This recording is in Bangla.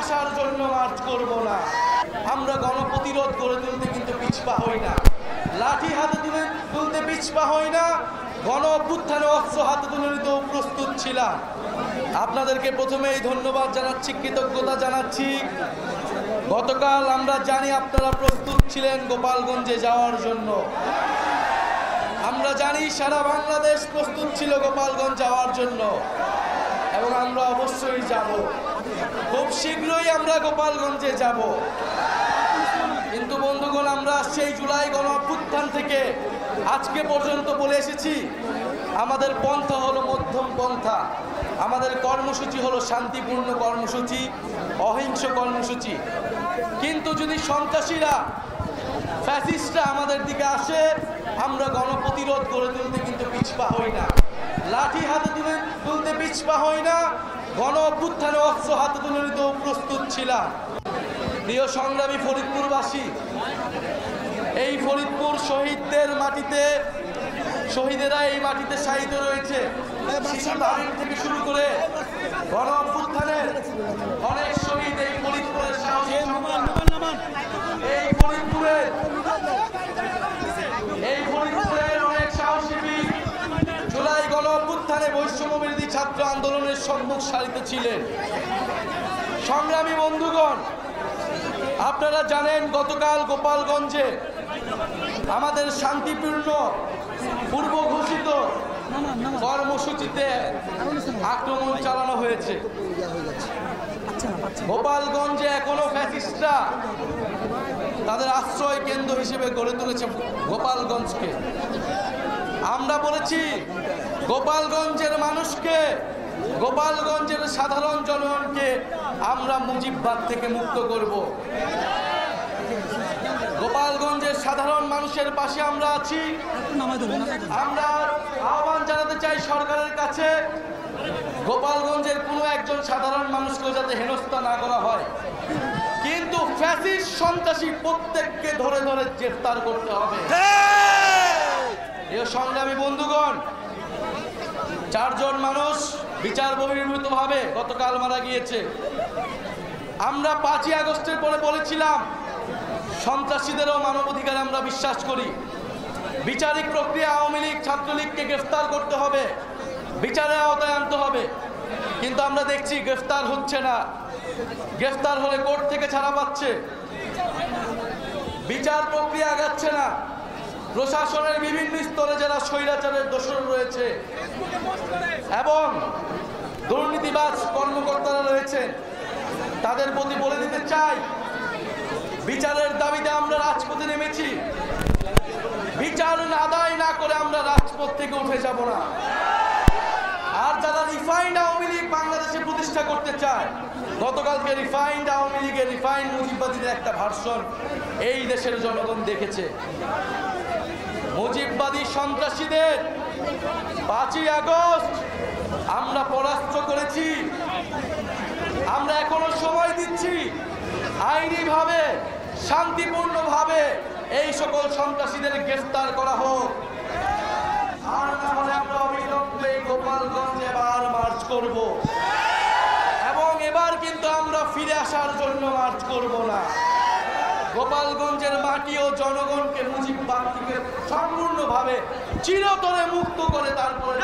আসার জন্য মার্চ করব না। আমরা গণপ্রতিরোধ গড়ে তুলতে কিন্তু পিছপা হই না, লাঠি হাতে তুলতে পিছপা হই না, গণ অভ্যুত্থানে অস্ত্র হাতে তুলে নিতেও প্রস্তুত ছিলাম। আপনাদেরকে প্রথমেই ধন্যবাদ জানাচ্ছি, কৃতজ্ঞতা জানাচ্ছি। গতকাল আমরা জানি আপনারা প্রস্তুত ছিলেন গোপালগঞ্জে যাওয়ার জন্য। আমরা জানি সারা বাংলাদেশ প্রস্তুত ছিল গোপালগঞ্জ যাওয়ার জন্য, এবং আমরা অবশ্যই যাব। খুব শীঘ্রই আমরা গোপালগঞ্জে যাব। কিন্তু বন্ধুগণ, আমরা সেই জুলাই গণ অভ্যুত্থান থেকে আজকে পর্যন্ত বলে এসেছি, আমাদের পন্থা হলো মধ্যম পন্থা, আমাদের কর্মসূচি হলো শান্তিপূর্ণ কর্মসূচি, অহিংস কর্মসূচি। কিন্তু যদি সন্ত্রাসীরা, ফ্যাসিস্টরা আমাদের দিকে আসে, আমরা গণপ্রতিরোধ গড়ে তুলতে কিন্তু পিছপা হই না, লাঠি হাতে তুলতে পিছপা হই না, গণ অভ্যুত্থানে অস্ত্র হাতে তুলে নিতেও প্রস্তুত ছিলাম। প্রিয় সংগ্রামী ফরিদপুরবাসী, এই ফরিদপুর শহীদদের মাটিতে, শহীদেরা এই মাটিতে শায়িত রয়েছে। থেকে শুরু করে গণ অভ্যুত্থানের অনেক শহীদ এই ফরিদপুরের সাহসী, এই ফরিদপুরের অনেক সাহসী বীর জুলাই গণ অভ্যুত্থানে বৈষম্য বিরোধী ছাত্র আন্দোলনের সম্মুখ সারিতে ছিলেন। সংগ্রামী বন্ধুগণ, আপনারা জানেন গতকাল গোপালগঞ্জে আমাদের শান্তিপূর্ণ পূর্ব ঘোষিত কর্মসূচিতে আক্রমণ চালানো হয়েছে। গোপালগঞ্জে এখনো ফ্যাসিস্টরা তাদের আশ্রয় কেন্দ্র হিসেবে গড়ে তুলেছে গোপালগঞ্জকে। আমরা বলেছি গোপালগঞ্জের মানুষকে, গোপালগঞ্জের সাধারণ জনগণকে আমরা মুজিববাদ থেকে মুক্ত করব। গোপালগঞ্জের সাধারণ মানুষের পাশে আমরা আছি। আমরা আহ্বান জানাতে চাই সরকারের কাছে, গোপালগঞ্জের কোনো একজন সাধারণ মানুষকেও যাতে হেনস্থা না করা হয়, কিন্তু ফ্যাসিস্ট সন্ত্রাসী প্রত্যেককে ধরে ধরে গ্রেফতার করতে হবে। এই সংগ্রামী বন্ধুগণ, 4 জন মানুষ বিচার বহির্ভূতভাবে গতকাল মারা গিয়েছে। আমরা 5ই আগস্টের পরে বলেছিলাম সন্ত্রাসীদেরও মানবাধিকারে আমরা বিশ্বাস করি। বিচারিক প্রক্রিয়া আওয়ামী লীগ, ছাত্রলীগকে গ্রেফতার করতে হবে, বিচারের আওতায় আনতে হবে। কিন্তু আমরা দেখছি গ্রেফতার হচ্ছে না, গ্রেফতার হলে কোর্ট থেকে ছাড়া পাচ্ছে, বিচার প্রক্রিয়া আগাচ্ছে না। প্রশাসনের বিভিন্ন স্তরে যারা স্বৈরাচারের দোষর রয়েছে এবং দুর্নীতিবাজ কর্মকর্তারা রয়েছেন, তাদের প্রতি বলে দিতে চাই, বিচারের দাবিতে আমরা রাজপথে নেমেছি। বিচার আদায় না করে আমরা রাজপথ থেকে উঠে যাব না। আর যারা রিফাইন্ড আওয়ামী লীগ বাংলাদেশে প্রতিষ্ঠা করতে চায়, গতকালকে রিফাইন্ড আওয়ামী লীগের, রিফাইন্ড মুজিববাদীদের একটা ভার্সন এই দেশের জনগণ দেখেছে। মুজিববাদী সন্ত্রাসীদের 5ই আগস্ট আমরা পরাস্ত করেছি। আমরা এখনো সময় দিচ্ছি, আইনিভাবে, শান্তিপূর্ণভাবে এই সকল সন্ত্রাসীদের গ্রেফতার করা হোক। আর না হলে আমরা অবিলম্বে গোপালগঞ্জে এবার মার্চ করব, এবং এবার কিন্তু আমরা ফিরে আসার জন্য মার্চ করব না। গোপালগঞ্জের মাটি ও জনগণকে মুজিববাদ থেকে সম্পূর্ণভাবে চিরতরে মুক্ত করে তারপরে